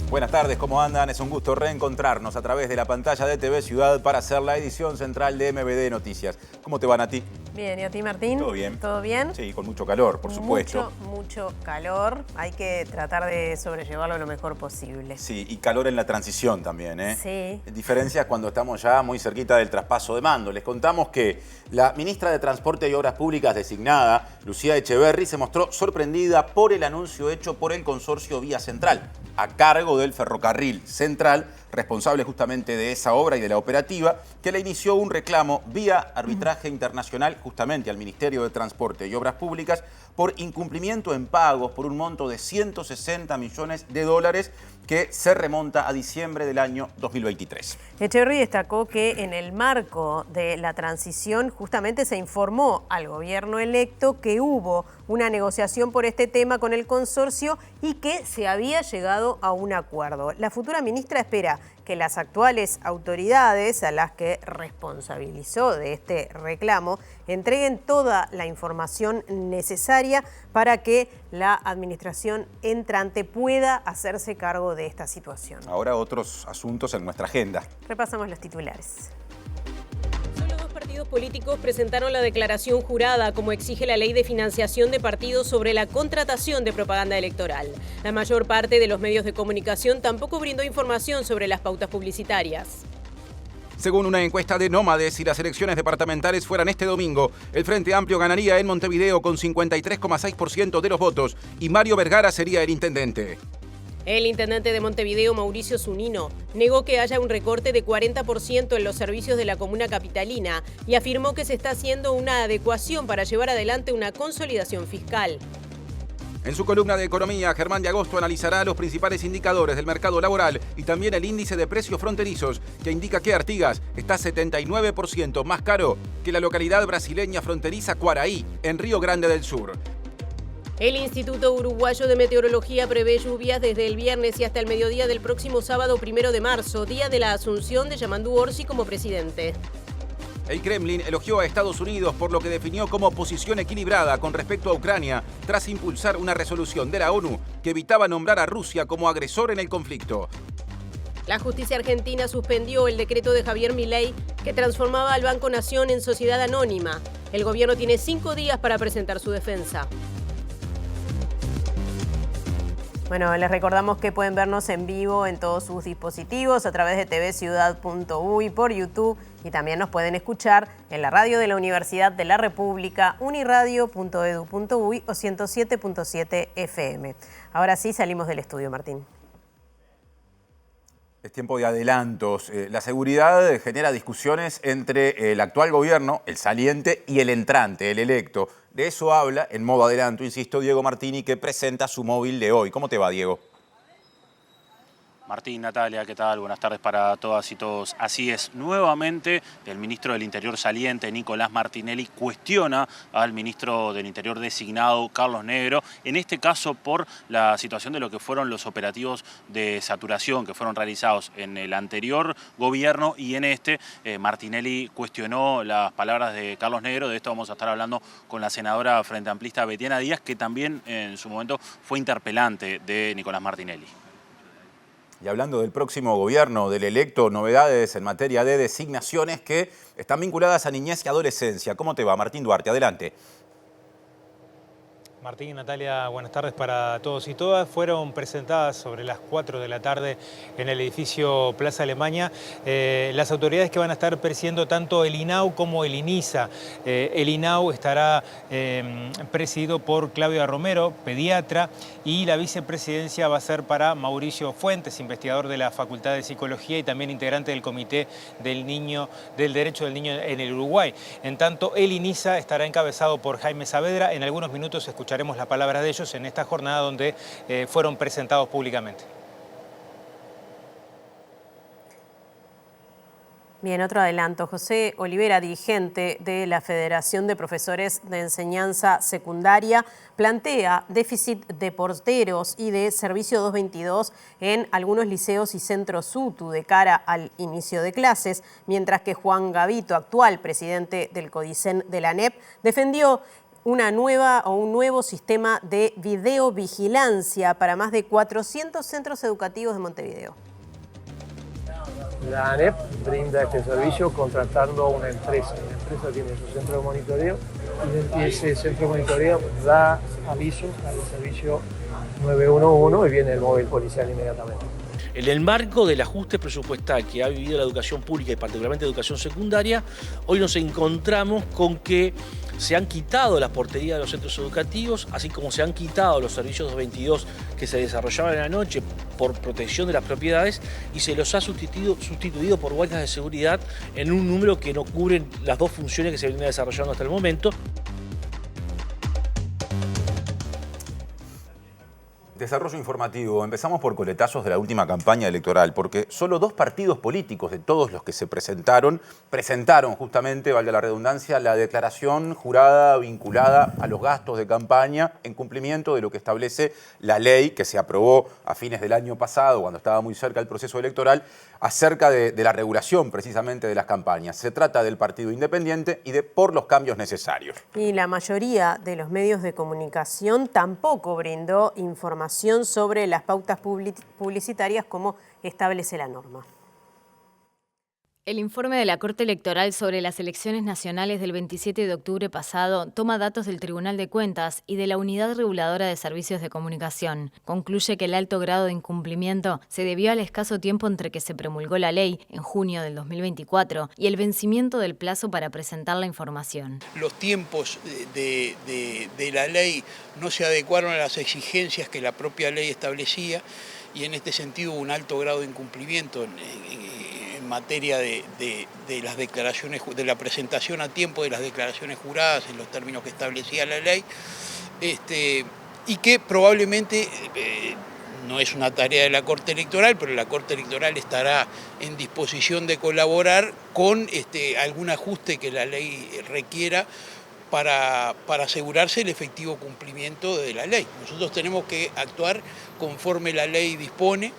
Buenas tardes, ¿cómo andan? Es un gusto reencontrarnos a través de la pantalla de TV Ciudad para hacer la edición central de MBD Noticias. ¿Cómo te van a ti? Bien, ¿y a ti, Martín? ¿Todo bien? ¿Todo bien? Sí, con mucho calor, por supuesto. Mucho calor. Hay que tratar de sobrellevarlo lo mejor posible. Sí, y calor en la transición también, ¿eh? Sí. Diferencias cuando estamos ya muy cerquita del traspaso de mando. Les contamos que la ministra de Transporte y Obras Públicas designada, Lucía Echeverri, se mostró sorprendida por el anuncio hecho por el consorcio Vía Central, a cargo del Ferrocarril Central, responsable justamente de esa obra y de la operativa, que le inició un reclamo vía arbitraje internacional justamente al Ministerio de Transporte y Obras Públicas por incumplimiento en pagos por un monto de 160 millones de dólares que se remonta a diciembre del año 2023. Echeverri destacó que en el marco de la transición justamente se informó al gobierno electo que hubo una negociación por este tema con el consorcio y que se había llegado a un acuerdo. La futura ministra espera que las actuales autoridades a las que responsabilizó de este reclamo entreguen toda la información necesaria para que la administración entrante pueda hacerse cargo de esta situación. Ahora otros asuntos en nuestra agenda. Repasamos los titulares. Los partidos políticos presentaron la declaración jurada, como exige la ley de financiación de partidos, sobre la contratación de propaganda electoral. La mayor parte de los medios de comunicación tampoco brindó información sobre las pautas publicitarias. Según una encuesta de Nómades, si las elecciones departamentales fueran este domingo, el Frente Amplio ganaría en Montevideo con 53,6% de los votos y Mario Vergara sería el intendente. El intendente de Montevideo, Mauricio Zunino, negó que haya un recorte de 40% en los servicios de la comuna capitalina y afirmó que se está haciendo una adecuación para llevar adelante una consolidación fiscal. En su columna de economía, Germán de Agosto analizará los principales indicadores del mercado laboral y también el índice de precios fronterizos, que indica que Artigas está 79% más caro que la localidad brasileña fronteriza Quaraí, en Río Grande del Sur. El Instituto Uruguayo de Meteorología prevé lluvias desde el viernes y hasta el mediodía del próximo sábado 1 de marzo, día de la asunción de Yamandu Orsi como presidente. El Kremlin elogió a Estados Unidos por lo que definió como posición equilibrada con respecto a Ucrania, tras impulsar una resolución de la ONU que evitaba nombrar a Rusia como agresor en el conflicto. La justicia argentina suspendió el decreto de Javier Milei que transformaba al Banco Nación en sociedad anónima. El gobierno tiene 5 días para presentar su defensa. Bueno, les recordamos que pueden vernos en vivo en todos sus dispositivos a través de tvciudad.uy, por YouTube, y también nos pueden escuchar en la radio de la Universidad de la República, uniradio.edu.uy o 107.7 FM. Ahora sí, salimos del estudio, Martín. Es tiempo de adelantos. La seguridad genera discusiones entre el actual gobierno, el saliente, y el entrante, el electo. De eso habla, en modo adelanto, insisto, Diego Martini, que presenta su móvil de hoy. ¿Cómo te va, Diego? Martín, Natalia, ¿qué tal? Buenas tardes para todas y todos. Así es, nuevamente el ministro del Interior saliente, Nicolás Martinelli, cuestiona al ministro del Interior designado, Carlos Negro, en este caso por la situación de lo que fueron los operativos de saturación que fueron realizados en el anterior gobierno y en este. Martinelli cuestionó las palabras de Carlos Negro. De esto vamos a estar hablando con la senadora frente amplista Betiana Díaz, que también en su momento fue interpelante de Nicolás Martinelli. Y hablando del próximo gobierno, del electo, novedades en materia de designaciones que están vinculadas a niñez y adolescencia. ¿Cómo te va, Martín Duarte? Adelante. Martín y Natalia, buenas tardes para todos y todas. Fueron presentadas sobre las 4 de la tarde en el edificio Plaza Alemania las autoridades que van a estar presidiendo tanto el INAU como el INISA. El INAU estará presidido por Claudia Romero, pediatra, y la vicepresidencia va a ser para Mauricio Fuentes, investigador de la Facultad de Psicología y también integrante del Comité del Derecho del Niño en el Uruguay. En tanto, el INISA estará encabezado por Jaime Saavedra. En algunos minutos escucharemos las palabras de ellos en esta jornada donde fueron presentados públicamente. Bien, otro adelanto. José Olivera, dirigente de la Federación de Profesores de Enseñanza Secundaria, plantea déficit de porteros y de servicio 222 en algunos liceos y centros UTU de cara al inicio de clases, mientras que Juan Gavito, actual presidente del CODICEN de la ANEP, defendió un nuevo sistema de videovigilancia para más de 400 centros educativos de Montevideo. La ANEP brinda este servicio contratando a una empresa. La empresa tiene su centro de monitoreo y ese centro de monitoreo da aviso al servicio 911 y viene el móvil policial inmediatamente. En el marco del ajuste presupuestal que ha vivido la educación pública y particularmente la educación secundaria, hoy nos encontramos con que se han quitado las porterías de los centros educativos, así como se han quitado los servicios 222 que se desarrollaban en la noche por protección de las propiedades y se los ha sustituido por guardias de seguridad en un número que no cubren las dos funciones que se vienen desarrollando hasta el momento. Desarrollo informativo. Empezamos por coletazos de la última campaña electoral, porque solo 2 partidos políticos de todos los que se presentaron justamente, valga la redundancia, la declaración jurada vinculada a los gastos de campaña en cumplimiento de lo que establece la ley que se aprobó a fines del año pasado, cuando estaba muy cerca el proceso electoral, acerca de la regulación precisamente de las campañas. Se trata del Partido Independiente y de Por los Cambios Necesarios. Y la mayoría de los medios de comunicación tampoco brindó información sobre las pautas publicitarias como establece la norma. El informe de la Corte Electoral sobre las elecciones nacionales del 27 de octubre pasado toma datos del Tribunal de Cuentas y de la Unidad Reguladora de Servicios de Comunicación. Concluye que el alto grado de incumplimiento se debió al escaso tiempo entre que se promulgó la ley, en junio del 2024, y el vencimiento del plazo para presentar la información. Los tiempos de la ley no se adecuaron a las exigencias que la propia ley establecía y en este sentido hubo un alto grado de incumplimiento en materia de las declaraciones, de la presentación a tiempo de las declaraciones juradas en los términos que establecía la ley, y que probablemente no es una tarea de la Corte Electoral, pero la Corte Electoral estará en disposición de colaborar con algún ajuste que la ley requiera para asegurarse el efectivo cumplimiento de la ley. Nosotros tenemos que actuar conforme la ley dispone,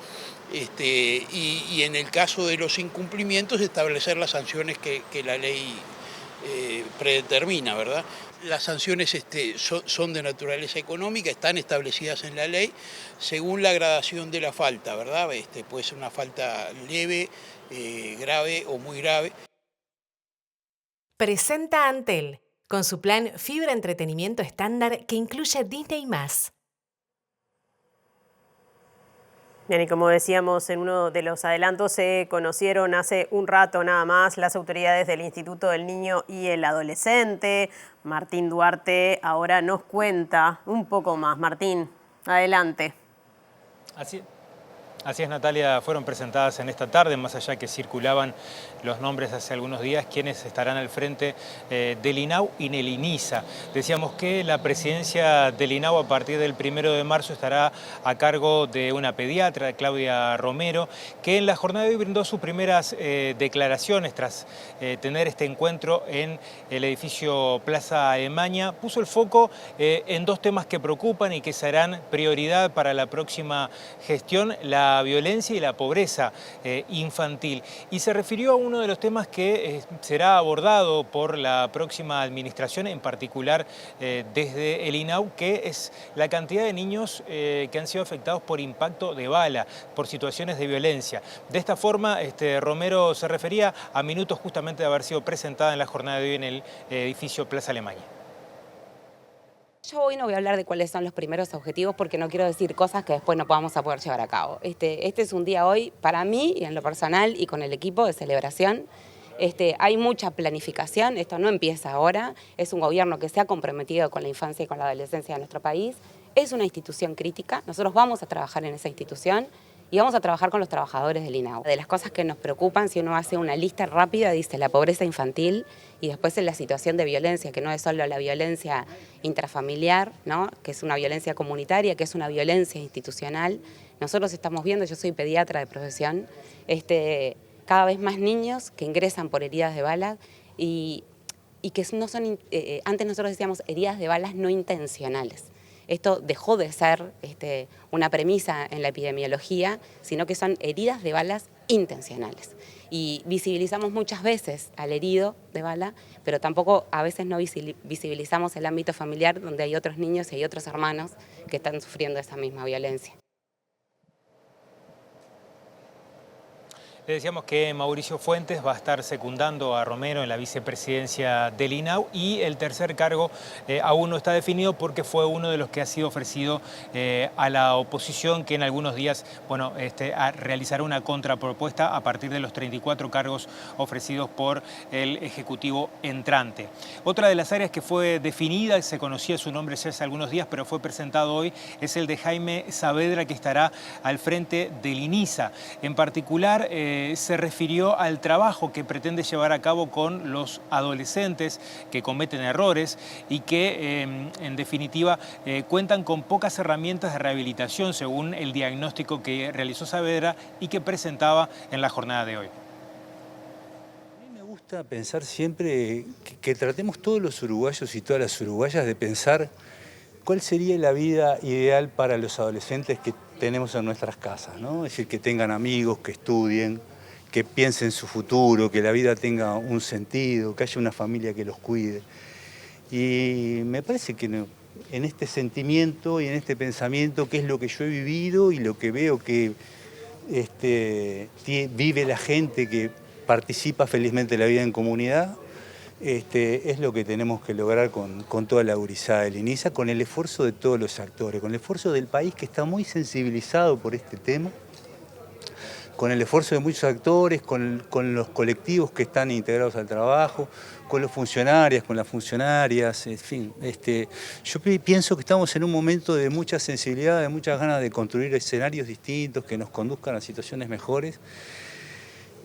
y en el caso de los incumplimientos establecer las sanciones que la ley predetermina, ¿verdad? Las sanciones son de naturaleza económica, están establecidas en la ley según la gradación de la falta, ¿verdad? Puede ser una falta leve, grave o muy grave. Presenta Antel, con su plan Fibra Entretenimiento Estándar que incluye Disney+. Bien, y como decíamos en uno de los adelantos, se conocieron hace un rato nada más las autoridades del Instituto del Niño y el Adolescente. Martín Duarte ahora nos cuenta un poco más. Martín, adelante. Así es, Natalia, fueron presentadas en esta tarde, más allá que circulaban los nombres hace algunos días, quienes estarán al frente del INAU y del INISA. Decíamos que la presidencia del INAU a partir del 1 de marzo estará a cargo de una pediatra, Claudia Romero, que en la jornada de hoy brindó sus primeras declaraciones tras tener este encuentro en el edificio Plaza Alemania. Puso el foco en 2 temas que preocupan y que serán prioridad para la próxima gestión: la violencia y la pobreza infantil. Y se refirió a uno de los temas que será abordado por la próxima administración, en particular desde el INAU, que es la cantidad de niños que han sido afectados por impacto de bala, por situaciones de violencia. De esta forma, Romero se refería a minutos justamente de haber sido presentada en la jornada de hoy en el edificio Plaza Alemania. Yo hoy no voy a hablar de cuáles son los primeros objetivos porque no quiero decir cosas que después no podamos poder llevar a cabo. Este es un día hoy para mí y en lo personal y con el equipo de celebración. Hay mucha planificación, esto no empieza ahora, es un gobierno que se ha comprometido con la infancia y con la adolescencia de nuestro país, es una institución crítica, nosotros vamos a trabajar en esa institución y vamos a trabajar con los trabajadores del INAU. De las cosas que nos preocupan, si uno hace una lista rápida, dice la pobreza infantil y después en la situación de violencia, que no es solo la violencia intrafamiliar, ¿no? Que es una violencia comunitaria, que es una violencia institucional. Nosotros estamos viendo, yo soy pediatra de profesión, cada vez más niños que ingresan por heridas de bala y que no son, antes nosotros decíamos heridas de balas no intencionales. Esto dejó de ser una premisa en la epidemiología, sino que son heridas de balas intencionales. Y visibilizamos muchas veces al herido de bala, pero tampoco a veces no visibilizamos el ámbito familiar donde hay otros niños y hay otros hermanos que están sufriendo esa misma violencia. Le decíamos que Mauricio Fuentes va a estar secundando a Romero en la vicepresidencia del INAU y el tercer cargo aún no está definido porque fue uno de los que ha sido ofrecido a la oposición, que en algunos días realizará una contrapropuesta a partir de los 34 cargos ofrecidos por el Ejecutivo entrante. Otra de las áreas que fue definida, se conocía su nombre ya hace algunos días, pero fue presentado hoy, es el de Jaime Saavedra, que estará al frente del INISA. En particular, se refirió al trabajo que pretende llevar a cabo con los adolescentes que cometen errores y que, en definitiva, cuentan con pocas herramientas de rehabilitación, según el diagnóstico que realizó Saavedra y que presentaba en la jornada de hoy. A mí me gusta pensar siempre que tratemos todos los uruguayos y todas las uruguayas de pensar cuál sería la vida ideal para los adolescentes que tenemos en nuestras casas, ¿no? Es decir, que tengan amigos, que estudien, que piensen en su futuro, que la vida tenga un sentido, que haya una familia que los cuide. Y me parece que en este sentimiento y en este pensamiento, que es lo que yo he vivido y lo que veo que vive la gente que participa felizmente de la vida en comunidad, es lo que tenemos que lograr con toda la gurizada del INISA, con el esfuerzo de todos los actores, con el esfuerzo del país que está muy sensibilizado por este tema, con el esfuerzo de muchos actores, con los colectivos que están integrados al trabajo, con los funcionarios, con las funcionarias, en fin. Yo pienso que estamos en un momento de mucha sensibilidad, de muchas ganas de construir escenarios distintos que nos conduzcan a situaciones mejores.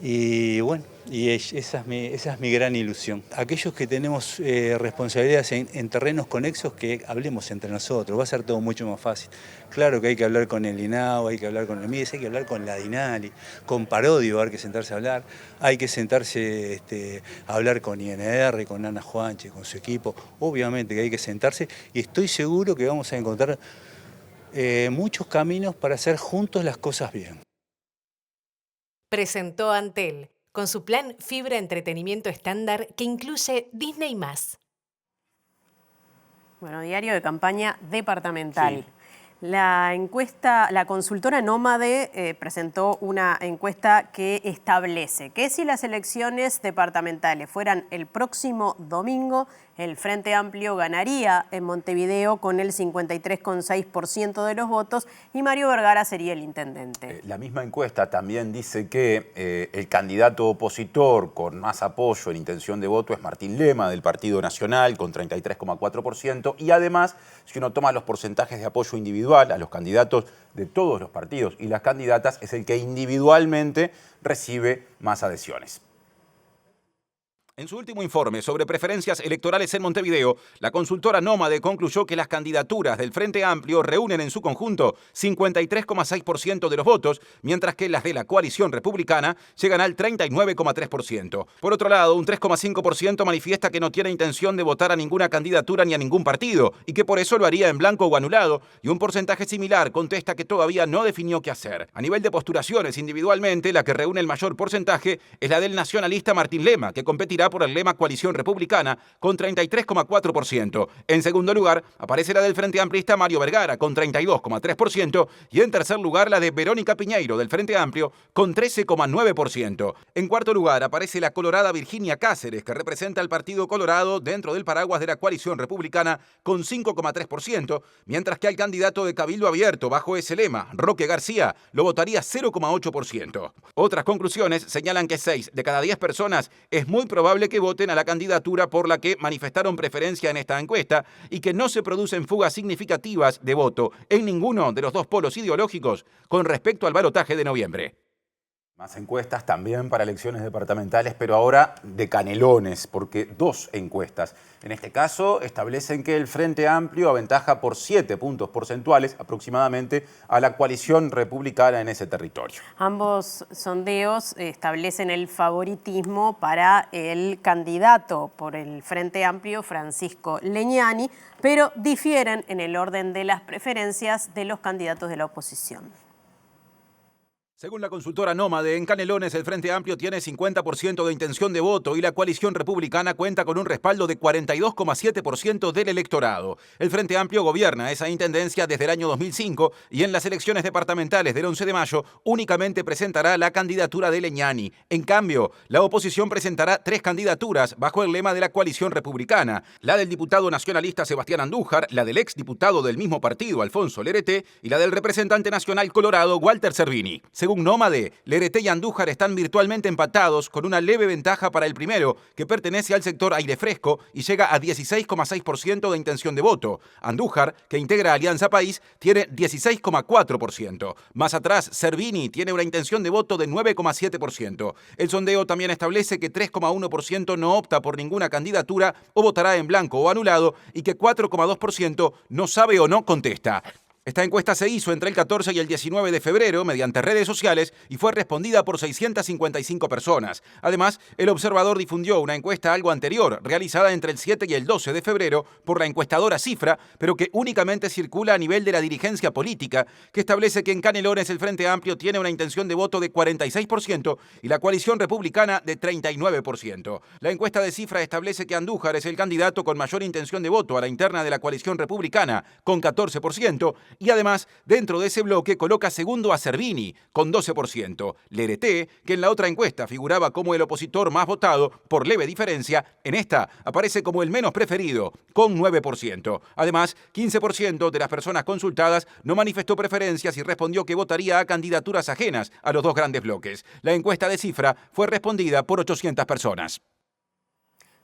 Y bueno, esa es mi gran ilusión. Aquellos que tenemos responsabilidades en terrenos conexos, que hablemos entre nosotros, va a ser todo mucho más fácil. Claro que hay que hablar con el INAU, hay que hablar con el MIDES, hay que hablar con la DINALI, con Parodio, hay que sentarse a hablar, hay que sentarse a hablar con INR, con Ana Juanche, con su equipo, obviamente que hay que sentarse y estoy seguro que vamos a encontrar muchos caminos para hacer juntos las cosas bien. Presentó Antel, con su plan Fibra Entretenimiento Estándar que incluye Disney+. Bueno, diario de campaña departamental. Sí. La consultora Nómade presentó una encuesta que establece que si las elecciones departamentales fueran el próximo domingo, el Frente Amplio ganaría en Montevideo con el 53,6% de los votos y Mario Vergara sería el intendente. La misma encuesta también dice que el candidato opositor con más apoyo en intención de voto es Martín Lema del Partido Nacional con 33,4% y además, si uno toma los porcentajes de apoyo individual a los candidatos de todos los partidos y las candidatas, es el que individualmente recibe más adhesiones. En su último informe sobre preferencias electorales en Montevideo, la consultora Nómade concluyó que las candidaturas del Frente Amplio reúnen en su conjunto 53,6% de los votos, mientras que las de la coalición republicana llegan al 39,3%. Por otro lado, un 3,5% manifiesta que no tiene intención de votar a ninguna candidatura ni a ningún partido y que por eso lo haría en blanco o anulado, y un porcentaje similar contesta que todavía no definió qué hacer. A nivel de postulaciones individualmente, la que reúne el mayor porcentaje es la del nacionalista Martín Lema, que competirá por el lema Coalición Republicana con 33,4%. En segundo lugar, aparece la del Frente Amplista Mario Vergara con 32,3% y en tercer lugar la de Verónica Piñeiro del Frente Amplio con 13,9%. En cuarto lugar aparece la colorada Virginia Cáceres, que representa al Partido Colorado dentro del paraguas de la Coalición Republicana con 5,3%, mientras que al candidato de Cabildo Abierto bajo ese lema, Roque García, lo votaría 0,8%. Otras conclusiones señalan que 6 de cada 10 personas es muy probable que voten a la candidatura por la que manifestaron preferencia en esta encuesta y que no se producen fugas significativas de voto en ninguno de los dos polos ideológicos con respecto al balotaje de noviembre. Más encuestas también para elecciones departamentales, pero ahora de Canelones, porque 2 encuestas. En este caso establecen que el Frente Amplio aventaja por 7 puntos porcentuales aproximadamente a la coalición republicana en ese territorio. Ambos sondeos establecen el favoritismo para el candidato por el Frente Amplio, Francisco Leñani, pero difieren en el orden de las preferencias de los candidatos de la oposición. Según la consultora Nómade, en Canelones el Frente Amplio tiene 50% de intención de voto y la coalición republicana cuenta con un respaldo de 42,7% del electorado. El Frente Amplio gobierna esa intendencia desde el año 2005 y en las elecciones departamentales del 11 de mayo únicamente presentará la candidatura de Leñani. En cambio, la oposición presentará 3 candidaturas bajo el lema de la coalición republicana: la del diputado nacionalista Sebastián Andújar, la del exdiputado del mismo partido Alfonso Lerete y la del representante nacional colorado Walter Cervini. Según Nómade, Lerete y Andújar están virtualmente empatados con una leve ventaja para el primero, que pertenece al sector aire fresco y llega a 16,6% de intención de voto. Andújar, que integra Alianza País, tiene 16,4%. Más atrás, Cervini tiene una intención de voto de 9,7%. El sondeo también establece que 3,1% no opta por ninguna candidatura o votará en blanco o anulado y que 4,2% no sabe o no contesta. Esta encuesta se hizo entre el 14 y el 19 de febrero mediante redes sociales y fue respondida por 655 personas. Además, el observador difundió una encuesta algo anterior, realizada entre el 7 y el 12 de febrero por la encuestadora Cifra, pero que únicamente circula a nivel de la dirigencia política, que establece que en Canelones el Frente Amplio tiene una intención de voto de 46% y la coalición republicana de 39%. La encuesta de Cifra establece que Andújar es el candidato con mayor intención de voto a la interna de la coalición republicana, con 14%, y además, dentro de ese bloque coloca segundo a Cervini, con 12%. Lerete, que en la otra encuesta figuraba como el opositor más votado por leve diferencia, en esta aparece como el menos preferido, con 9%. Además, 15% de las personas consultadas no manifestó preferencias y respondió que votaría a candidaturas ajenas a los 2 grandes bloques. La encuesta de Cifra fue respondida por 800 personas.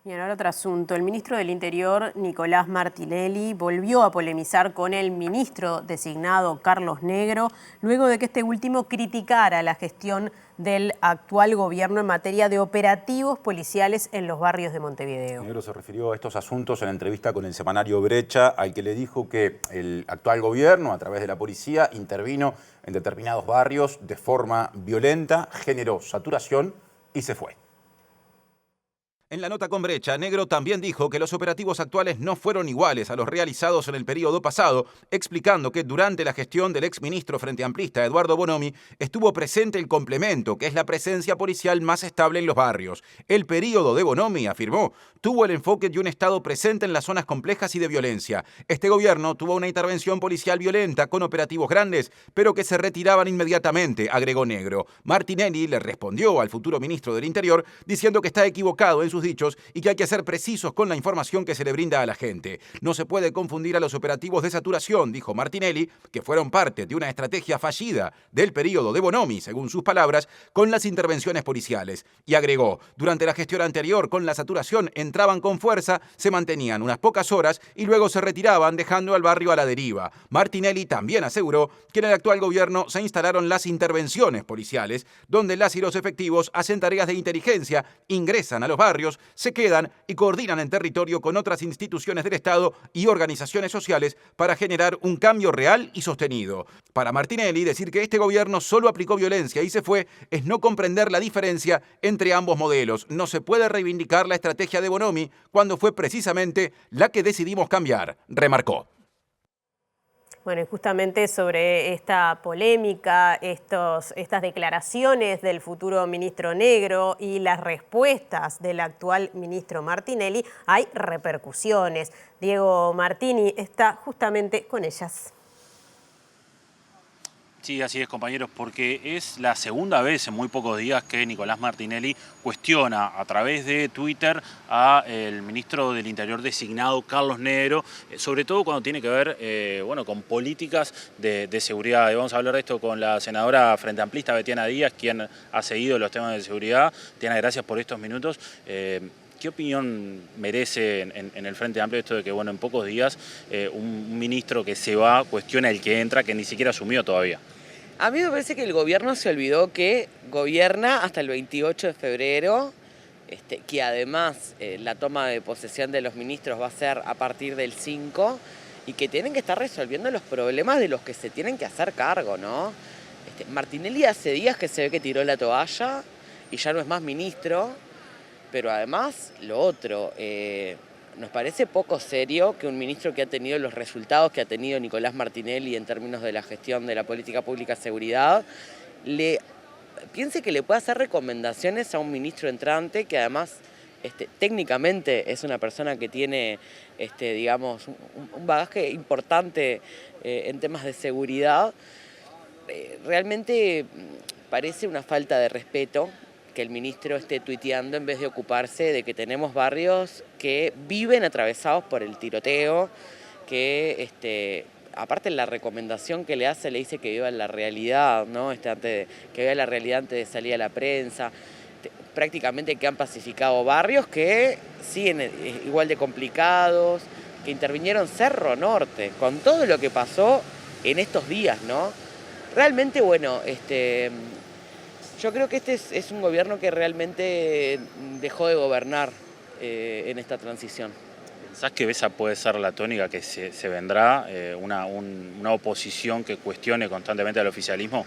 Y ahora otro asunto. El ministro del Interior, Nicolás Martinelli, volvió a polemizar con el ministro designado Carlos Negro, luego de que este último criticara la gestión del actual gobierno en materia de operativos policiales en los barrios de Montevideo. Negro se refirió a estos asuntos en la entrevista con el semanario Brecha, al que le dijo que el actual gobierno, a través de la policía, intervino en determinados barrios de forma violenta, generó saturación y se fue. En la nota con Brecha, Negro también dijo que los operativos actuales no fueron iguales a los realizados en el periodo pasado, explicando que durante la gestión del exministro frente amplista Eduardo Bonomi estuvo presente el complemento, que es la presencia policial más estable en los barrios. El periodo de Bonomi, afirmó, tuvo el enfoque de un Estado presente en las zonas complejas y de violencia. Este gobierno tuvo una intervención policial violenta con operativos grandes, pero que se retiraban inmediatamente, agregó Negro. Martinelli le respondió al futuro ministro del Interior diciendo que está equivocado en sus dichos y que hay que ser precisos con la información que se le brinda a la gente. No se puede confundir a los operativos de saturación, dijo Martinelli, que fueron parte de una estrategia fallida del periodo de Bonomi, según sus palabras, con las intervenciones policiales. Y agregó, durante la gestión anterior, con la saturación entraban con fuerza, se mantenían unas pocas horas y luego se retiraban, dejando al barrio a la deriva. Martinelli también aseguró que en el actual gobierno se instalaron las intervenciones policiales, donde las y los efectivos hacen tareas de inteligencia, ingresan a los barrios, se quedan y coordinan en territorio con otras instituciones del Estado y organizaciones sociales para generar un cambio real y sostenido. Para Martinelli, decir que este gobierno solo aplicó violencia y se fue es no comprender la diferencia entre ambos modelos. No se puede reivindicar la estrategia de Bonomi cuando fue precisamente la que decidimos cambiar, remarcó. Bueno, y justamente sobre esta polémica, estas declaraciones del futuro ministro Negro y las respuestas del actual ministro Martinelli, hay repercusiones. Diego Martini está justamente con ellas. Sí, así es, compañeros, porque es la segunda vez en muy pocos días que Nicolás Martinelli cuestiona a través de Twitter al ministro del Interior designado, Carlos Negro, sobre todo cuando tiene que ver con políticas de seguridad. Y vamos a hablar de esto con la senadora frente amplista Betiana Díaz, quien ha seguido los temas de seguridad. Betiana, gracias por estos minutos. ¿Qué opinión merece en el Frente Amplio esto de que, en pocos días un ministro que se va cuestiona el que entra, que ni siquiera asumió todavía? A mí me parece que el gobierno se olvidó que gobierna hasta el 28 de febrero, que además la toma de posesión de los ministros va a ser a partir del 5 y que tienen que estar resolviendo los problemas de los que se tienen que hacer cargo, ¿no? Martinelli hace días que se ve que tiró la toalla y ya no es más ministro, pero además lo otro, nos parece poco serio que un ministro que ha tenido los resultados que ha tenido Nicolás Martinelli en términos de la gestión de la política pública de seguridad, piense que le puede hacer recomendaciones a un ministro entrante que además técnicamente es una persona que tiene digamos, un bagaje importante en temas de seguridad. Realmente parece una falta de respeto que el ministro esté tuiteando en vez de ocuparse de que tenemos barrios que viven atravesados por el tiroteo, que aparte la recomendación que le hace, le dice que viva en la realidad, ¿no? Que viva la realidad antes de salir a la prensa. Prácticamente que han pacificado barrios que siguen igual de complicados, que intervinieron Cerro Norte, con todo lo que pasó en estos días, ¿no? Realmente, bueno, yo creo que es un gobierno que realmente dejó de gobernar en esta transición. ¿Pensás que esa puede ser la tónica que se vendrá, una oposición que cuestione constantemente al oficialismo?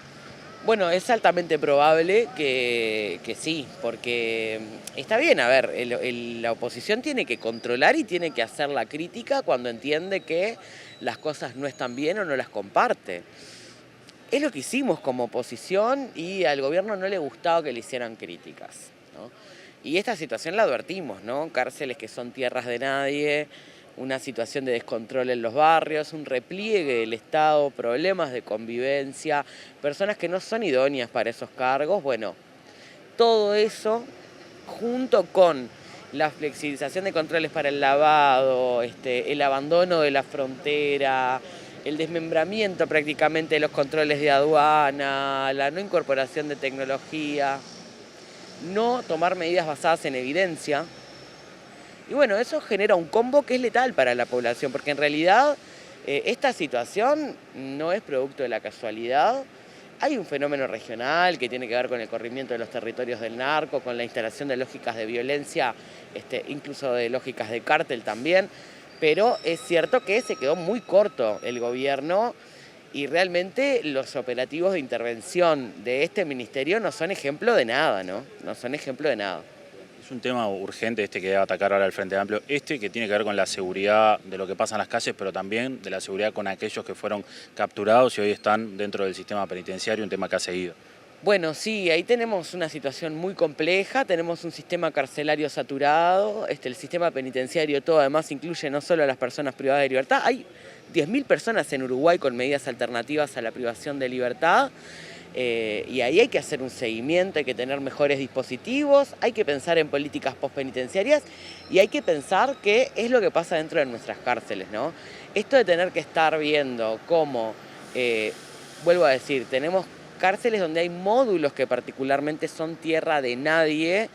Bueno, es altamente probable que sí, porque está bien, a ver, la oposición tiene que controlar y tiene que hacer la crítica cuando entiende que las cosas no están bien o no las comparte. Es lo que hicimos como oposición y al gobierno no le gustaba que le hicieran críticas, ¿no? Y esta situación la advertimos, ¿no? Cárceles que son tierras de nadie, una situación de descontrol en los barrios, un repliegue del Estado, problemas de convivencia, personas que no son idóneas para esos cargos. Bueno, todo eso junto con la flexibilización de controles para el lavado, el abandono de la frontera, el desmembramiento prácticamente de los controles de aduana, la no incorporación de tecnología, no tomar medidas basadas en evidencia. Y bueno, eso genera un combo que es letal para la población, porque en realidad esta situación no es producto de la casualidad. Hay un fenómeno regional que tiene que ver con el corrimiento de los territorios del narco, con la instalación de lógicas de violencia, incluso de lógicas de cártel también. Pero es cierto que se quedó muy corto el gobierno y realmente los operativos de intervención de este ministerio no son ejemplo de nada, ¿no? No son ejemplo de nada. Es un tema urgente que va a atacar ahora el Frente Amplio, que tiene que ver con la seguridad de lo que pasa en las calles, pero también de la seguridad con aquellos que fueron capturados y hoy están dentro del sistema penitenciario, un tema que ha seguido. Bueno, sí, ahí tenemos una situación muy compleja, tenemos un sistema carcelario saturado, el sistema penitenciario todo además incluye no solo a las personas privadas de libertad, hay 10.000 personas en Uruguay con medidas alternativas a la privación de libertad, y ahí hay que hacer un seguimiento, hay que tener mejores dispositivos, hay que pensar en políticas postpenitenciarias y hay que pensar qué es lo que pasa dentro de nuestras cárceles, ¿no? Esto de tener que estar viendo cómo, vuelvo a decir, tenemos cárceles donde hay módulos que particularmente son tierra de nadie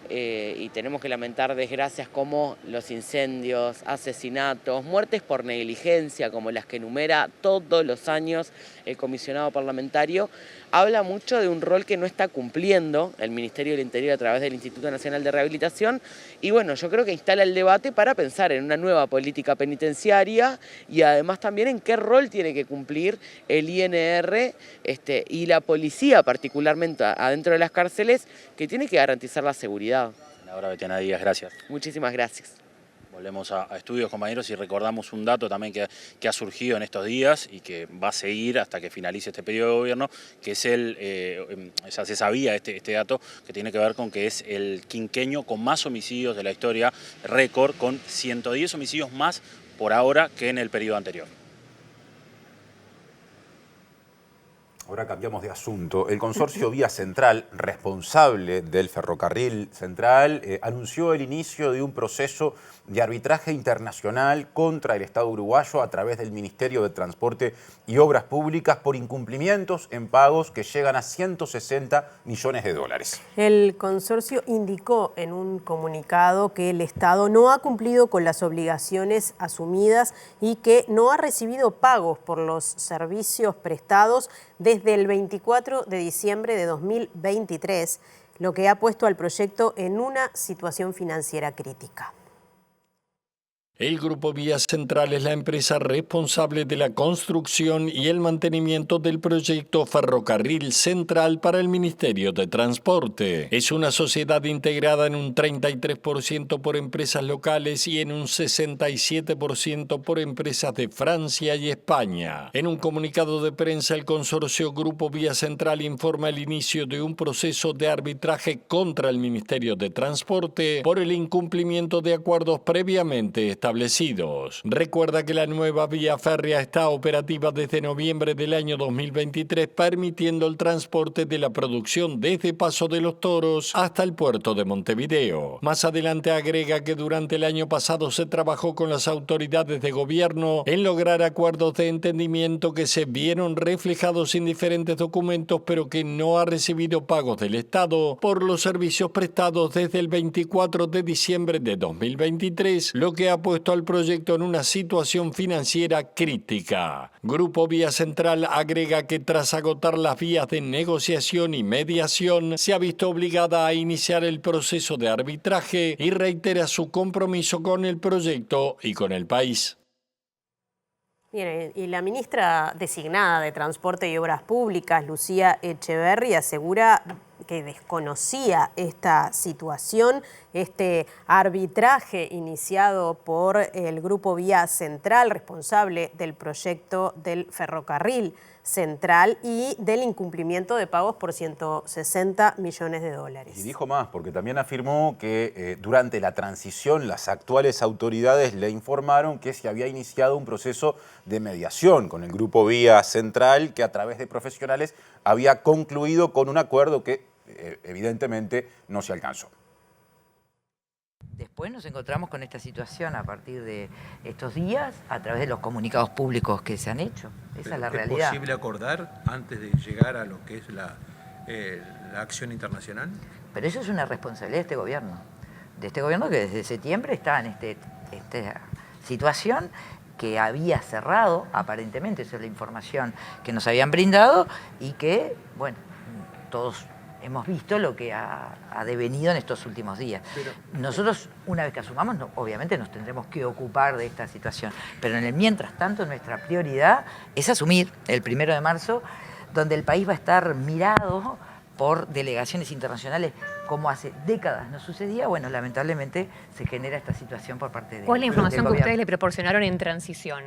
y tenemos que lamentar desgracias como los incendios, asesinatos, muertes por negligencia como las que enumera todos los años el comisionado parlamentario, habla mucho de un rol que no está cumpliendo el Ministerio del Interior a través del Instituto Nacional de Rehabilitación y bueno, yo creo que instala el debate para pensar en una nueva política penitenciaria y además también en qué rol tiene que cumplir el INR y la policía particularmente adentro de las cárceles que tiene que garantizar la seguridad. Senadora Betiana Díaz, gracias. Muchísimas gracias. Volvemos a estudios, compañeros, y recordamos un dato también que ha surgido en estos días y que va a seguir hasta que finalice este periodo de gobierno, que es ya se sabía este dato, que tiene que ver con que es el quinquenio con más homicidios de la historia, récord, con 110 homicidios más por ahora que en el periodo anterior. Ahora cambiamos de asunto. El consorcio Vía Central, responsable del ferrocarril central, anunció el inicio de un proceso de arbitraje internacional contra el Estado uruguayo a través del Ministerio de Transporte y Obras Públicas por incumplimientos en pagos que llegan a 160 millones de dólares. El consorcio indicó en un comunicado que el Estado no ha cumplido con las obligaciones asumidas y que no ha recibido pagos por los servicios prestados desde el 24 de diciembre de 2023, lo que ha puesto al proyecto en una situación financiera crítica. El Grupo Vías Central es la empresa responsable de la construcción y el mantenimiento del proyecto Ferrocarril Central para el Ministerio de Transporte. Es una sociedad integrada en un 33% por empresas locales y en un 67% por empresas de Francia y España. En un comunicado de prensa, el consorcio Grupo Vías Central informa el inicio de un proceso de arbitraje contra el Ministerio de Transporte por el incumplimiento de acuerdos previamente establecidos. Recuerda que la nueva vía férrea está operativa desde noviembre del año 2023, permitiendo el transporte de la producción desde Paso de los Toros hasta el puerto de Montevideo. Más adelante agrega que durante el año pasado se trabajó con las autoridades de gobierno en lograr acuerdos de entendimiento que se vieron reflejados en diferentes documentos, pero que no ha recibido pagos del Estado por los servicios prestados desde el 24 de diciembre de 2023, lo que ha puesto al proyecto en una situación financiera crítica. Grupo Vía Central agrega que tras agotar las vías de negociación y mediación, se ha visto obligada a iniciar el proceso de arbitraje y reitera su compromiso con el proyecto y con el país. Bien, y la ministra designada de Transporte y Obras Públicas, Lucía Echeverri, asegura que desconocía esta situación, este arbitraje iniciado por el Grupo Vía Central, responsable del proyecto del ferrocarril central y del incumplimiento de pagos por 160 millones de dólares. Y dijo más, porque también afirmó que durante la transición las actuales autoridades le informaron que se había iniciado un proceso de mediación con el Grupo Vía Central, que a través de profesionales había concluido con un acuerdo que evidentemente no se alcanzó. Después nos encontramos con esta situación a partir de estos días a través de los comunicados públicos que se han hecho. Esa es la realidad. ¿Es posible acordar antes de llegar a lo que es la acción internacional? Pero eso es una responsabilidad de este gobierno que desde septiembre está en esta situación que había cerrado, aparentemente, esa es la información que nos habían brindado y que, bueno, todos hemos visto lo que ha devenido en estos últimos días. Nosotros, una vez que asumamos, obviamente nos tendremos que ocupar de esta situación, pero en el mientras tanto nuestra prioridad es asumir el 1 de marzo, donde el país va a estar mirado por delegaciones internacionales como hace décadas no sucedía. Bueno, lamentablemente se genera esta situación por parte de... ¿Cuál es la información que ustedes le proporcionaron en transición?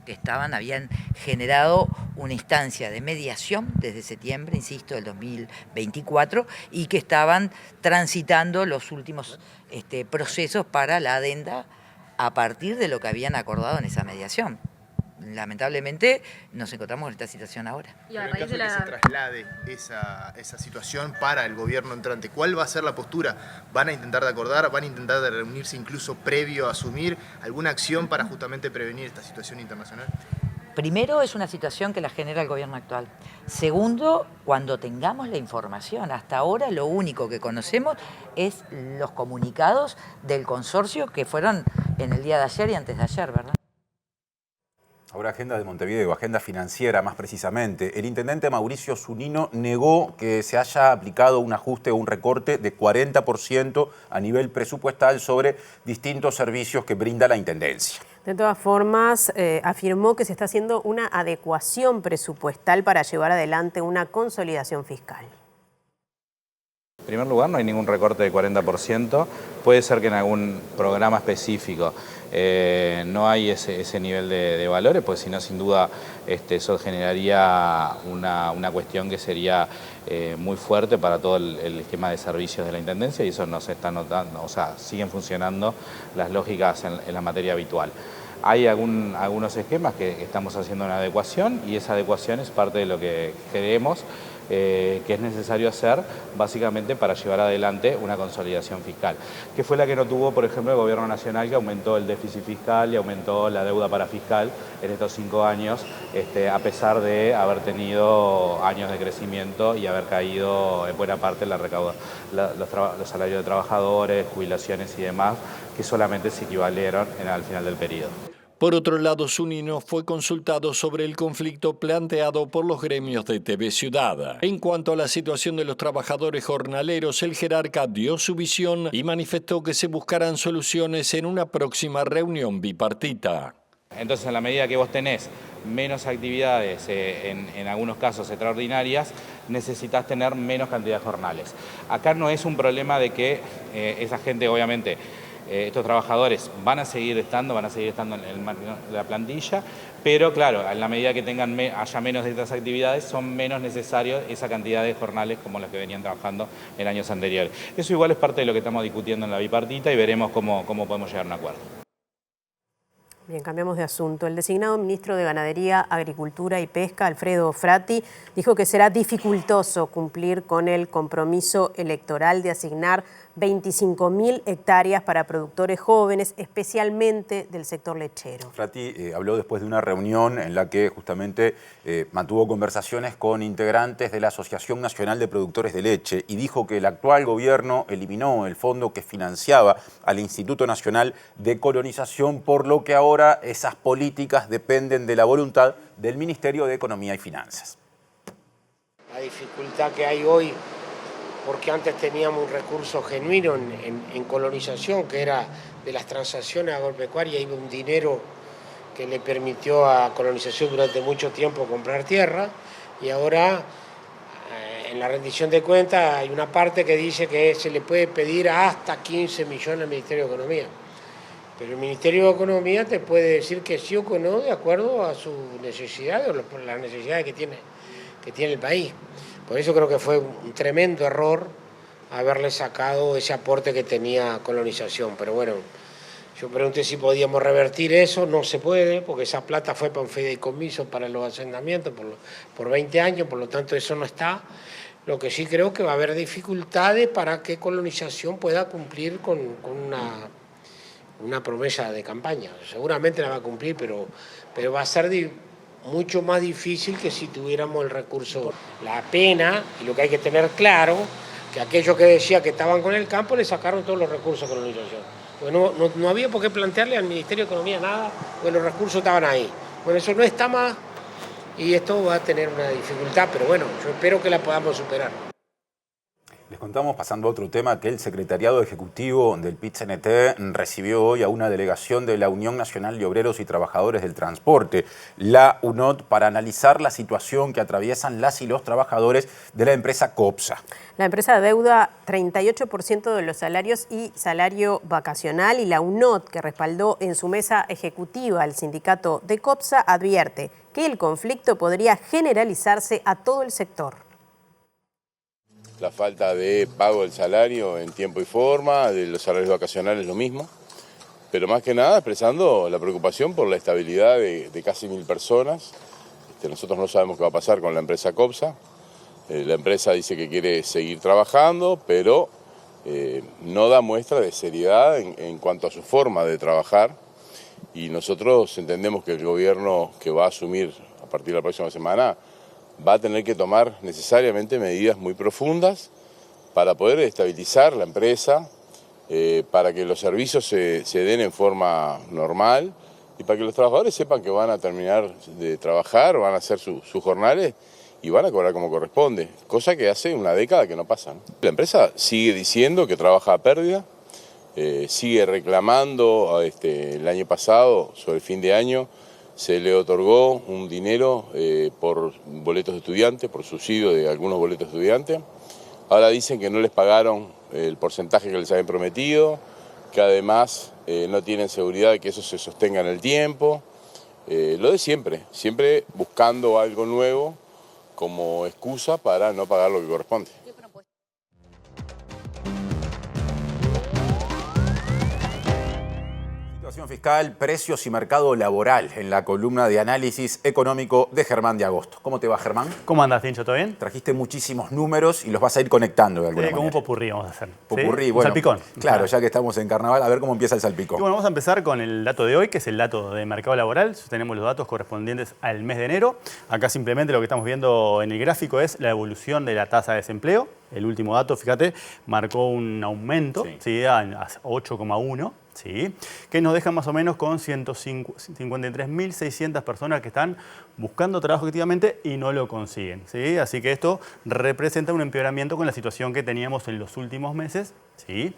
Que habían generado una instancia de mediación desde septiembre, insisto, del 2024, y que estaban transitando los últimos procesos para la adenda a partir de lo que habían acordado en esa mediación. Lamentablemente nos encontramos en esta situación ahora. Pero en caso de que se traslade esa situación para el gobierno entrante, ¿cuál va a ser la postura? ¿Van a intentar de acordar? ¿Van a intentar de reunirse incluso previo a asumir alguna acción para justamente prevenir esta situación internacional? Primero, es una situación que la genera el gobierno actual. Segundo, cuando tengamos la información. Hasta ahora lo único que conocemos es los comunicados del consorcio que fueron en el día de ayer y antes de ayer, ¿verdad? Ahora agenda de Montevideo, agenda financiera más precisamente. El intendente Mauricio Zunino negó que se haya aplicado un ajuste o un recorte de 40% a nivel presupuestal sobre distintos servicios que brinda la intendencia. De todas formas, afirmó que se está haciendo una adecuación presupuestal para llevar adelante una consolidación fiscal. En primer lugar, no hay ningún recorte de 40%. Puede ser que en algún programa específico no hay ese nivel de valores, pues si no, sin duda, eso generaría una cuestión que sería muy fuerte para todo el esquema de servicios de la Intendencia, y eso no se está notando, o sea, siguen funcionando las lógicas en la materia habitual. Hay algunos esquemas que estamos haciendo una adecuación, y esa adecuación es parte de lo que creemos que es necesario hacer básicamente para llevar adelante una consolidación fiscal, que fue la que no tuvo, por ejemplo, el Gobierno Nacional, que aumentó el déficit fiscal y aumentó la deuda parafiscal en estos 5 años, a pesar de haber tenido años de crecimiento y haber caído en buena parte los salarios de trabajadores, jubilaciones y demás, que solamente se equivalieron al final del periodo. Por otro lado, Zunino fue consultado sobre el conflicto planteado por los gremios de TV Ciudad. En cuanto a la situación de los trabajadores jornaleros, el jerarca dio su visión y manifestó que se buscarán soluciones en una próxima reunión bipartita. Entonces, en la medida que vos tenés menos actividades, en algunos casos extraordinarias, necesitas tener menos cantidad de jornales. Acá no es un problema de que esa gente, obviamente, estos trabajadores van a seguir estando en la plantilla, pero claro, en la medida que haya menos de estas actividades, son menos necesarios esa cantidad de jornales como los que venían trabajando en años anteriores. Eso igual es parte de lo que estamos discutiendo en la bipartita y veremos cómo podemos llegar a un acuerdo. Bien, cambiamos de asunto. El designado ministro de Ganadería, Agricultura y Pesca, Alfredo Frati, dijo que será dificultoso cumplir con el compromiso electoral de asignar 25.000 hectáreas para productores jóvenes, especialmente del sector lechero. Frati habló después de una reunión en la que justamente mantuvo conversaciones con integrantes de la Asociación Nacional de Productores de Leche y dijo que el actual gobierno eliminó el fondo que financiaba al Instituto Nacional de Colonización, por lo que ahora esas políticas dependen de la voluntad del Ministerio de Economía y Finanzas. La dificultad que hay hoy, porque antes teníamos un recurso genuino en colonización, que era de las transacciones agropecuarias, iba un dinero que le permitió a colonización durante mucho tiempo comprar tierra, y ahora en la rendición de cuentas hay una parte que dice que se le puede pedir hasta 15 millones al Ministerio de Economía. Pero el Ministerio de Economía te puede decir que sí o que no, de acuerdo a sus necesidades o las necesidades que tiene el país. Por eso creo que fue un tremendo error haberle sacado ese aporte que tenía colonización. Pero bueno, yo pregunté si podíamos revertir eso, no se puede, porque esa plata fue para un fideicomiso para los asentamientos por 20 años, por lo tanto eso no está. Lo que sí creo que va a haber dificultades para que colonización pueda cumplir con una promesa de campaña. Seguramente la va a cumplir, pero va a ser mucho más difícil que si tuviéramos el recurso. La pena, y lo que hay que tener claro, que aquellos que decían que estaban con el campo le sacaron todos los recursos de colonización. Bueno, no había por qué plantearle al Ministerio de Economía nada, porque los recursos estaban ahí. Bueno, eso no está más y esto va a tener una dificultad, pero bueno, yo espero que la podamos superar. Les contamos, pasando a otro tema, que el Secretariado Ejecutivo del PIT-CNT recibió hoy a una delegación de la Unión Nacional de Obreros y Trabajadores del Transporte, la UNOT, para analizar la situación que atraviesan las y los trabajadores de la empresa COPSA. La empresa adeuda 38% de los salarios y salario vacacional, y la UNOT, que respaldó en su mesa ejecutiva al sindicato de COPSA, advierte que el conflicto podría generalizarse a todo el sector. La falta de pago del salario en tiempo y forma, de los salarios vacacionales lo mismo, pero más que nada expresando la preocupación por la estabilidad de casi 1000 personas. Nosotros no sabemos qué va a pasar con la empresa COPSA. La empresa dice que quiere seguir trabajando, pero no da muestra de seriedad en cuanto a su forma de trabajar, y nosotros entendemos que el gobierno que va a asumir a partir de la próxima semana va a tener que tomar necesariamente medidas muy profundas para poder estabilizar la empresa, para que los servicios se den en forma normal y para que los trabajadores sepan que van a terminar de trabajar, van a hacer sus jornales y van a cobrar como corresponde, cosa que hace una década que no pasa, ¿no? La empresa sigue diciendo que trabaja a pérdida, sigue reclamando. El año pasado, sobre el fin de año, se le otorgó un dinero por boletos de estudiantes, por subsidio de algunos boletos de estudiantes. Ahora dicen que no les pagaron el porcentaje que les habían prometido, que además no tienen seguridad de que eso se sostenga en el tiempo. Lo de siempre, siempre buscando algo nuevo como excusa para no pagar lo que corresponde. Situación fiscal, precios y mercado laboral, en la columna de análisis económico de Germán de Agosto. ¿Cómo te va, Germán? ¿Cómo andas, Tincho? ¿Todo bien? Trajiste muchísimos números y los vas a ir conectando de alguna manera. Como un popurrí vamos a hacer. Popurrí, ¿sí? bueno. Un salpicón. Claro, ya que estamos en carnaval, a ver cómo empieza el salpicón. Y bueno, vamos a empezar con el dato de hoy, que es el dato de mercado laboral. Tenemos los datos correspondientes al mes de enero. Acá simplemente lo que estamos viendo en el gráfico es la evolución de la tasa de desempleo. El último dato, fíjate, marcó un aumento, ¿sí? A 8,1. ¿sí? Que nos deja más o menos con 153.600 personas que están buscando trabajo activamente y no lo consiguen, ¿sí? Así que esto representa un empeoramiento con la situación que teníamos en los últimos meses, ¿sí?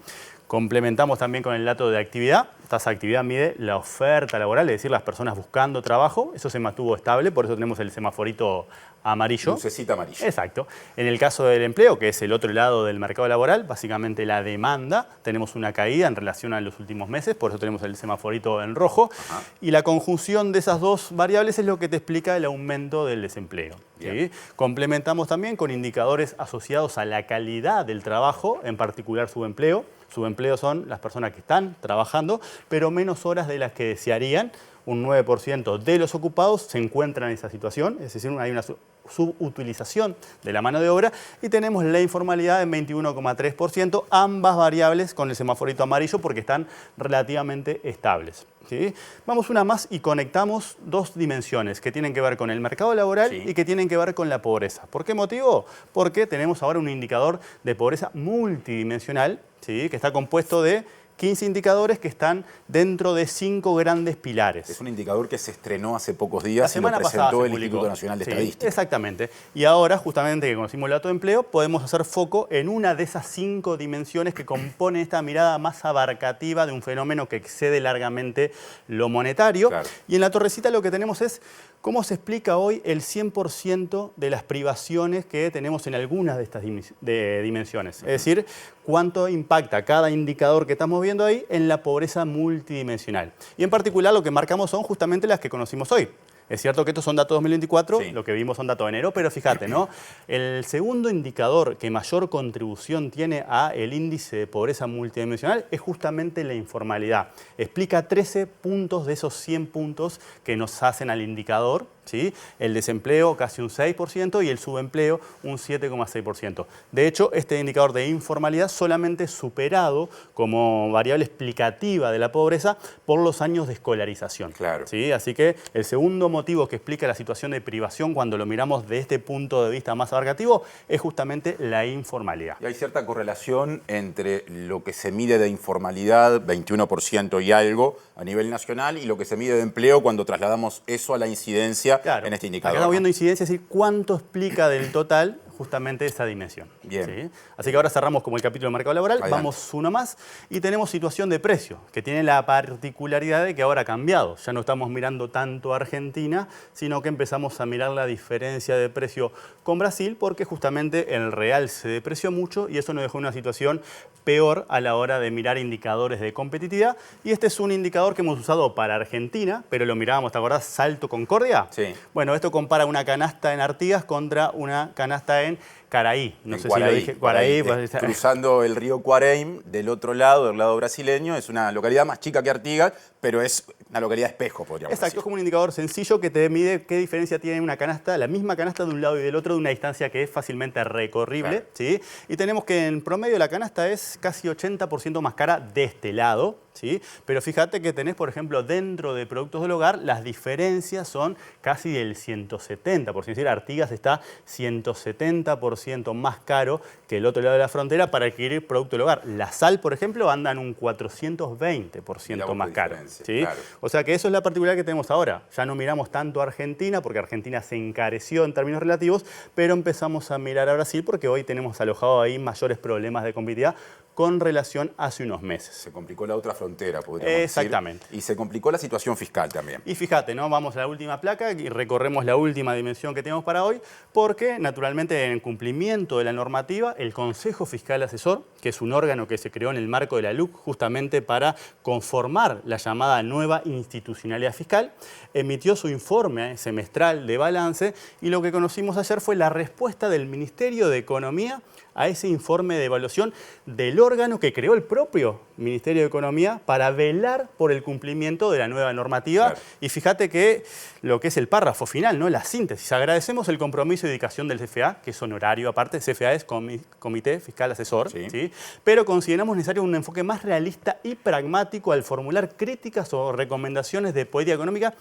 Complementamos también con el dato de actividad. Esta actividad mide la oferta laboral, es decir, las personas buscando trabajo. Eso se mantuvo estable, por eso tenemos el semaforito amarillo. Lucecita amarilla. Exacto. En el caso del empleo, que es el otro lado del mercado laboral, básicamente la demanda, tenemos una caída en relación a los últimos meses, por eso tenemos el semaforito en rojo. Ajá. Y la conjunción de esas dos variables es lo que te explica el aumento del desempleo, ¿sí? Complementamos también con indicadores asociados a la calidad del trabajo, en particular subempleo. Subempleo son las personas que están trabajando, pero menos horas de las que desearían. Un 9% de los ocupados se encuentran en esa situación, es decir, hay una subutilización de la mano de obra, y tenemos la informalidad en 21,3%, ambas variables con el semaforito amarillo porque están relativamente estables, ¿sí? Vamos una más y conectamos dos dimensiones que tienen que ver con el mercado laboral y que tienen que ver con la pobreza. ¿Por qué motivo? Porque tenemos ahora un indicador de pobreza multidimensional, ¿sí? Que está compuesto de 15 indicadores que están dentro de 5 grandes pilares. Es un indicador que se estrenó hace pocos días y lo presentó el Instituto Nacional de Estadística. Exactamente. Y ahora, justamente que conocimos el dato de empleo, podemos hacer foco en una de esas 5 dimensiones que componen esta mirada más abarcativa de un fenómeno que excede largamente lo monetario. Claro. Y en la torrecita lo que tenemos es cómo se explica hoy el 100% de las privaciones que tenemos en algunas de estas dimensiones. Es decir, cuánto impacta cada indicador que estamos viendo ahí en la pobreza multidimensional. Y en particular lo que marcamos son justamente las que conocimos hoy. Es cierto que estos son datos 2024, lo que vimos son datos de enero, pero fíjate, ¿no? El segundo indicador que mayor contribución tiene a el índice de pobreza multidimensional es justamente la informalidad. Explica 13 puntos de esos 100 puntos que nos hacen al indicador, ¿sí? El desempleo casi un 6% y el subempleo un 7,6%. De hecho, este indicador de informalidad solamente es superado como variable explicativa de la pobreza por los años de escolarización. Claro. ¿Sí? Así que el segundo motivo que explica la situación de privación cuando lo miramos de este punto de vista más abarcativo es justamente la informalidad. Y hay cierta correlación entre lo que se mide de informalidad, 21% y algo a nivel nacional, y lo que se mide de empleo cuando trasladamos eso a la incidencia en este indicador. Acá estamos viendo incidencia, es decir, cuánto explica del total justamente esa dimensión. Bien. ¿Sí? Así que ahora cerramos como el capítulo del mercado laboral, vamos uno más y tenemos situación de precio, que tiene la particularidad de que ahora ha cambiado. Ya no estamos mirando tanto a Argentina, sino que empezamos a mirar la diferencia de precio con Brasil, porque justamente el real se depreció mucho y eso nos dejó en una situación peor a la hora de mirar indicadores de competitividad. Y este es un indicador que hemos usado para Argentina, pero lo mirábamos, ¿te acordás? Salto Concordia. Sí. Bueno, esto compara una canasta en Artigas contra una canasta en Caraí. No sé Cuaraí, si lo dije. Cuaraí. Cruzando el río Cuareim del otro lado, del lado brasileño. Es una localidad más chica que Artigas, pero es una localidad espejo, podríamos decir. Exacto, es como un indicador sencillo que te mide qué diferencia tiene una canasta, la misma canasta de un lado y del otro, de una distancia que es fácilmente recorrible. Claro. ¿Sí? Y tenemos que en promedio la canasta es casi 80% más cara de este lado. ¿Sí? Pero fíjate que tenés, por ejemplo, dentro de productos del hogar, las diferencias son casi del 170%. Es decir, Artigas está 170% más caro que el otro lado de la frontera para adquirir producto del hogar. La sal, por ejemplo, anda en un 420% más caro. ¿Sí? Claro. O sea que eso es la particularidad que tenemos ahora. Ya no miramos tanto a Argentina, porque Argentina se encareció en términos relativos, pero empezamos a mirar a Brasil porque hoy tenemos alojado ahí mayores problemas de competitividad con relación a hace unos meses. Se complicó la otra frontera, podríamos Exactamente. decir. Y se complicó la situación fiscal también. Y fíjate, ¿no? Vamos a la última placa y recorremos la última dimensión que tenemos para hoy, porque naturalmente en cumplimiento de la normativa, el Consejo Fiscal Asesor, que es un órgano que se creó en el marco de la LUC justamente para conformar la llamada nueva institucionalidad fiscal, emitió su informe semestral de balance y lo que conocimos ayer fue la respuesta del Ministerio de Economía a ese informe de evaluación del órgano que creó el propio Ministerio de Economía para velar por el cumplimiento de la nueva normativa. Claro. Y fíjate que lo que es el párrafo final, ¿no? La síntesis. Agradecemos el compromiso y dedicación del CFA, que es honorario aparte. CFA es Comité Fiscal Asesor, ¿sí? Pero consideramos necesario un enfoque más realista y pragmático al formular críticas o recomendaciones de política económica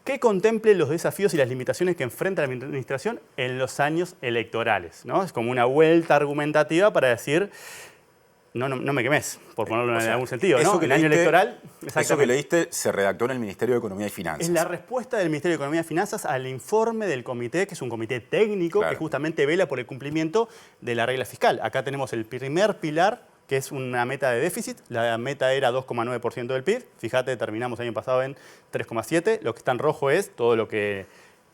que contemple los desafíos y las limitaciones que enfrenta la administración en los años electorales, ¿no? Es como una vuelta argumentativa para decir no me quemes, por ponerlo en algún sentido, eso ¿no? que En año electoral, eso que leíste se redactó en el Ministerio de Economía y Finanzas. Es la respuesta del Ministerio de Economía y Finanzas al informe del comité, que es un comité técnico que justamente vela por el cumplimiento de la regla fiscal. Acá tenemos el primer pilar, que es una meta de déficit. La meta era 2,9% del PIB. Fíjate, terminamos el año pasado en 3,7%. Lo que está en rojo es todo lo que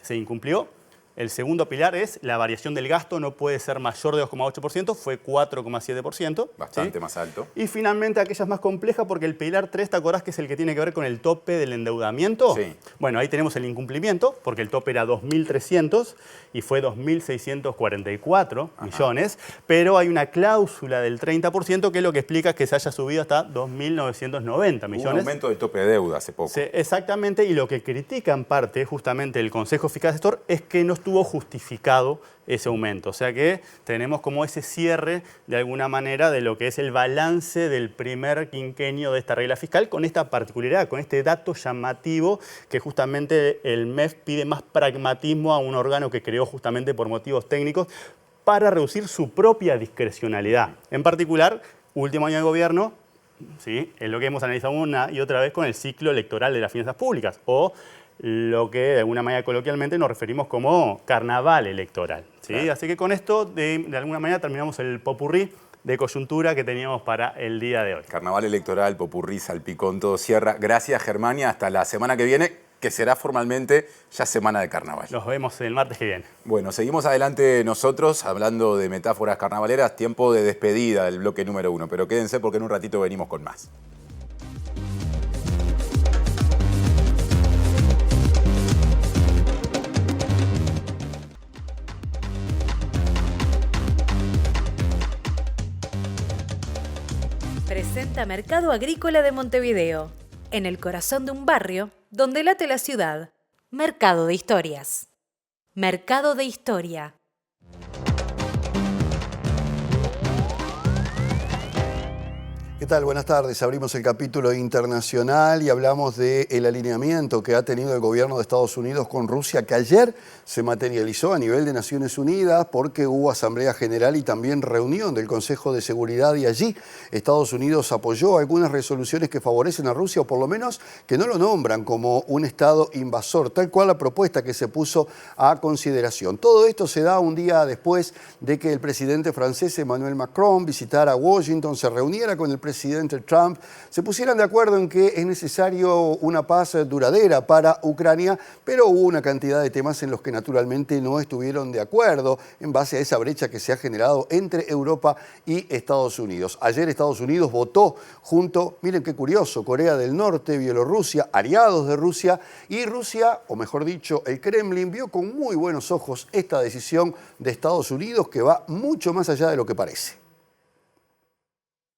se incumplió. El segundo pilar es la variación del gasto no puede ser mayor de 2,8%, fue 4,7%. Bastante más alto. Y finalmente aquella es más compleja porque el pilar 3, ¿te acordás que es el que tiene que ver con el tope del endeudamiento? Sí. Bueno, ahí tenemos el incumplimiento porque el tope era 2.300 y fue 2.644 millones, pero hay una cláusula del 30% que es lo que explica que se haya subido hasta 2.990 millones. Hubo un aumento del tope de deuda hace poco. Sí, exactamente, y lo que critica en parte justamente el Consejo Fiscal Asesor es que no estuvo justificado ese aumento. O sea que tenemos como ese cierre, de alguna manera, de lo que es el balance del primer quinquenio de esta regla fiscal, con esta particularidad, con este dato llamativo que justamente el MEF pide más pragmatismo a un órgano que creó justamente por motivos técnicos para reducir su propia discrecionalidad. En particular, último año de gobierno, ¿sí?, es lo que hemos analizado una y otra vez con el ciclo electoral de las finanzas públicas, o lo que de alguna manera coloquialmente nos referimos como carnaval electoral, ¿sí? Claro. Así que con esto, de alguna manera, terminamos el popurrí de coyuntura que teníamos para el día de hoy. Carnaval electoral, popurrí, salpicón, todo cierra. Gracias, Germania. Hasta la semana que viene, que será formalmente ya semana de carnaval. Nos vemos el martes que viene. Bueno, seguimos adelante nosotros, hablando de metáforas carnavaleras. Tiempo de despedida del bloque número 1, pero quédense porque en un ratito venimos con más. Presenta Mercado Agrícola de Montevideo, en el corazón de un barrio donde late la ciudad. Mercado de Historias. Mercado de Historia. ¿Qué tal? Buenas tardes. Abrimos el capítulo internacional y hablamos del alineamiento que ha tenido el gobierno de Estados Unidos con Rusia, que ayer se materializó a nivel de Naciones Unidas porque hubo Asamblea General y también reunión del Consejo de Seguridad, y allí Estados Unidos apoyó algunas resoluciones que favorecen a Rusia, o por lo menos que no lo nombran como un Estado invasor, tal cual la propuesta que se puso a consideración. Todo esto se da un día después de que el presidente francés Emmanuel Macron visitara Washington, se reuniera con el presidente Trump, se pusieran de acuerdo en que es necesario una paz duradera para Ucrania, pero hubo una cantidad de temas en los que naturalmente no estuvieron de acuerdo en base a esa brecha que se ha generado entre Europa y Estados Unidos. Ayer Estados Unidos votó junto, miren qué curioso, Corea del Norte, Bielorrusia, aliados de Rusia, y Rusia, o mejor dicho, el Kremlin, vio con muy buenos ojos esta decisión de Estados Unidos, que va mucho más allá de lo que parece.